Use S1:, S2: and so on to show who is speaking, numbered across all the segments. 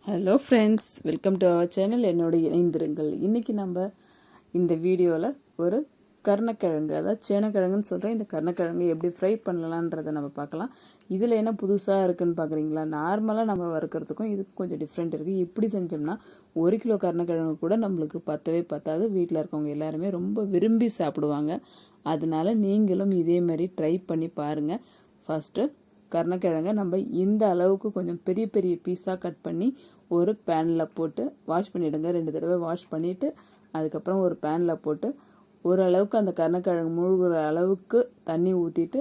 S1: Hello friends, welcome to our channel. என்னோட இணைந்திருங்கள். இன்றைக்கி நம்ம இந்த வீடியோவில் ஒரு கருணக்கிழங்கு, அதாவது சேனக்கிழங்குன்னு சொல்கிறேன், இந்த கருணக்கிழங்கு எப்படி ஃப்ரை பண்ணலான்றதை நம்ம பார்க்கலாம். இதில் என்ன புதுசாக இருக்குதுன்னு பார்க்குறீங்களா? நார்மலாக நம்ம வறுக்கிறதுக்கும் இதுக்கும் கொஞ்சம் டிஃப்ரெண்ட் இருக்குது. எப்படி செஞ்சோம்னா 1 கிலோ கருணக்கிழங்கு கூட நம்மளுக்கு பத்தவே பத்தாது. வீட்டில் இருக்கவங்க எல்லாருமே ரொம்ப விரும்பி சாப்பிடுவாங்க. அதனால நீங்களும் இதே மாதிரி ட்ரை பண்ணி பாருங்கள். ஃபஸ்ட்டு கருணக்கிழங்கை நம்ம இந்த அளவுக்கு கொஞ்சம் பெரிய பெரிய பீஸாக கட் பண்ணி ஒரு பேனில் போட்டு வாஷ் பண்ணிவிடுங்க. 2 தடவை வாஷ் பண்ணிவிட்டு அதுக்கப்புறம் ஒரு பேனில் போட்டு ஓரளவுக்கு அந்த கருணக்கிழங்கு முழுகிற அளவுக்கு தண்ணி ஊற்றிட்டு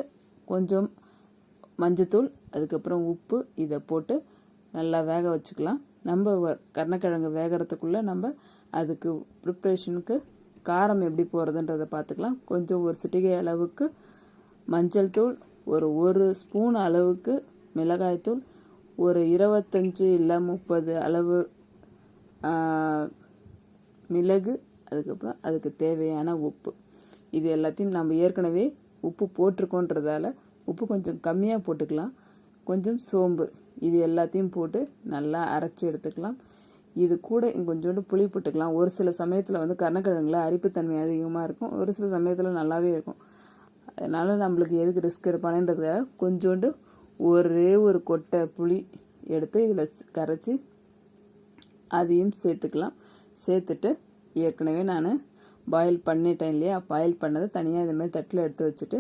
S1: கொஞ்சம் மஞ்சத்தூள், அதுக்கப்புறம் உப்பு இதை போட்டு நல்லா வேக வச்சுக்கலாம். நம்ம கருணக்கிழங்கு வேகிறதுக்குள்ளே நம்ம அதுக்கு ப்ரிப்ரேஷனுக்கு காரம் எப்படி போகிறதுன்றதை பார்த்துக்கலாம். கொஞ்சம் ஒரு சிட்டிகை அளவுக்கு மஞ்சள் தூள், ஒரு ஸ்பூன் அளவுக்கு மிளகாய்த்தூள், ஒரு 25 இல்லை 30 அளவு மிளகு, அதுக்கப்புறம் அதுக்கு தேவையான உப்பு. இது எல்லாத்தையும் நம்ம ஏற்கனவே உப்பு போட்டிருக்கோன்றதால உப்பு கொஞ்சம் கம்மியாக போட்டுக்கலாம். கொஞ்சம் சோம்பு, இது எல்லாத்தையும் போட்டு நல்லா அரைச்சி எடுத்துக்கலாம். இது கூட கொஞ்சோண்டு புளி போட்டுக்கலாம். ஒரு சில சமயத்தில் கருணக்கிழங்குல அரிப்புத்தன்மை அதிகமாக இருக்கும், ஒரு சில சமயத்தில் நல்லாவே இருக்கும். அதனால் நம்மளுக்கு எதுக்கு ரிஸ்க் எடுப்பானேன்றதுக்காக கொஞ்சோண்டு ஒரே ஒரு கொட்டை புளி எடுத்து இதில் கரைச்சி அதையும் சேர்த்துக்கலாம். சேர்த்துட்டு ஏற்கனவே நான் பாயில் பண்ணிட்டேன் இல்லையா, பாயில் பண்ணதை தனியாக இதுமாதிரி தட்டில் எடுத்து வச்சுட்டு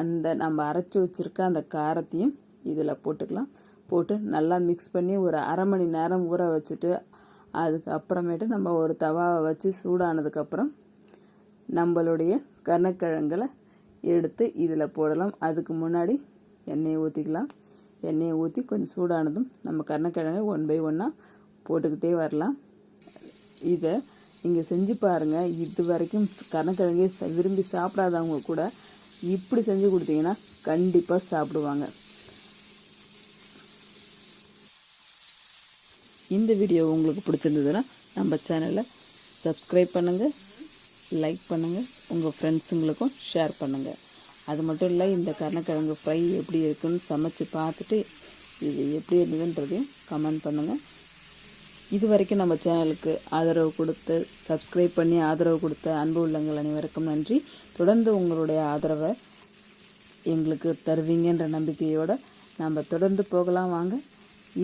S1: அந்த நம்ம அரைச்சி வச்சுருக்க அந்த காரத்தையும் இதில் போட்டுக்கலாம். போட்டு நல்லா மிக்ஸ் பண்ணி ஒரு அரை மணி நேரம் ஊற வச்சுட்டு அதுக்கு அப்புறமேட்டு நம்ம ஒரு தவாவை வச்சு சூடானதுக்கப்புறம் நம்மளுடைய கருணக்கிழங்குகளை எடுத்து இதில் போடலாம். அதுக்கு முன்னாடி எண்ணெயை ஊற்றிக்கலாம். எண்ணெயை ஊற்றி கொஞ்சம் சூடானதும் நம்ம கருணக்கிழங்கை 1 by 1 போட்டுக்கிட்டே வரலாம். இதை நீங்கள் செஞ்சு பாருங்கள். இது வரைக்கும் கருணக்கிழங்கே விரும்பி சாப்பிடாதவங்க கூட இப்படி செஞ்சு கொடுத்தீங்கன்னா கண்டிப்பாக சாப்பிடுவாங்க. இந்த வீடியோ உங்களுக்கு பிடிச்சிருந்ததுன்னா நம்ம சேனலை சப்ஸ்கிரைப் பண்ணுங்கள், லைக் பண்ணுங்கள், உங்கள் ஃப்ரெண்ட்ஸுங்களுக்கும் ஷேர் பண்ணுங்கள். அது மட்டும் இல்லை, இந்த கருணக்கிழங்கு ஃப்ரை எப்படி இருக்குன்னு சமைச்சு பார்த்துட்டு இது எப்படி இருந்ததுன்றதையும் கமெண்ட் பண்ணுங்கள். இது வரைக்கும் நம்ம சேனலுக்கு ஆதரவு கொடுத்து சப்ஸ்கிரைப் பண்ணி ஆதரவு கொடுத்த அன்பு உள்ளங்கள் அனைவருக்கும் நன்றி. தொடர்ந்து உங்களுடைய ஆதரவை எங்களுக்கு தருவீங்கன்ற நம்பிக்கையோடு நம்ம தொடர்ந்து போகலாம். வாங்க.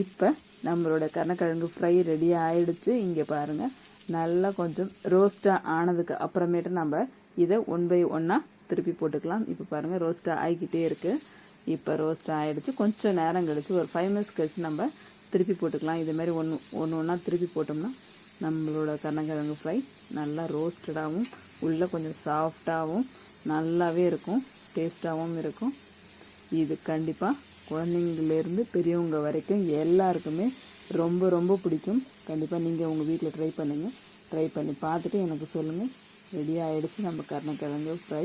S1: இப்போ நம்மளோட கருணக்கிழங்கு ஃப்ரை ரெடியாக ஆயிடுச்சு. இங்கே பாருங்கள், நல்லா கொஞ்சம் ரோஸ்ட்டாக ஆனதுக்கு அப்புறமேட்டு நம்ம இதை 1 by 1 திருப்பி போட்டுக்கலாம். இப்போ பாருங்கள், ரோஸ்ட்டாக ஆகிக்கிட்டே இருக்குது. இப்போ ரோஸ்ட்டாக ஆகிடுச்சு. கொஞ்சம் நேரம் கழிச்சு ஒரு 5 minutes கழிச்சு நம்ம திருப்பி போட்டுக்கலாம். இதுமாரி ஒன்றா திருப்பி போட்டோம்னா நம்மளோட கருணக்கிழங்கு ஃப்ரை நல்லா ரோஸ்டடாகவும் உள்ளே கொஞ்சம் சாஃப்டாகவும் நல்லாவே இருக்கும், டேஸ்ட்டாகவும் இருக்கும். இது கண்டிப்பாக குழந்தைங்கலேருந்து பெரியவங்க வரைக்கும் எல்லாருக்குமே ரொம்ப ரொம்ப பிடிக்கும். கண்டிப்பாக நீங்கள் உங்கள் வீட்டில் ட்ரை பண்ணுங்கள். ட்ரை பண்ணி பார்த்துட்டு எனக்கு சொல்லுங்கள். ரெடி ஆகிடுச்சு நம்ம கருணக்கிழங்கு ஃப்ரை.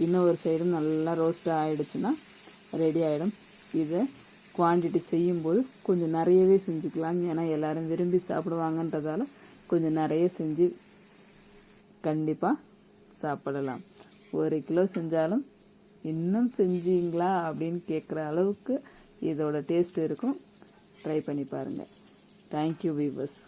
S1: இன்னொரு சைடும் நல்லா ரோஸ்ட்டாக ஆகிடுச்சுன்னா ரெடி ஆகிடும். இதை குவான்டிட்டி செய்யும்போது கொஞ்சம் நிறையவே செஞ்சுக்கலாம். ஏன்னா எல்லோரும் விரும்பி சாப்பிடுவாங்கன்றதால கொஞ்சம் நிறைய செஞ்சு கண்டிப்பாக சாப்பிடலாம். 1 கிலோ செஞ்சாலும் இன்னும் செஞ்சீங்களா அப்படின்னு கேட்குற அளவுக்கு இதோட டேஸ்ட் இருக்கும். ட்ரை பண்ணி பாருங்கள். Thank you viewers.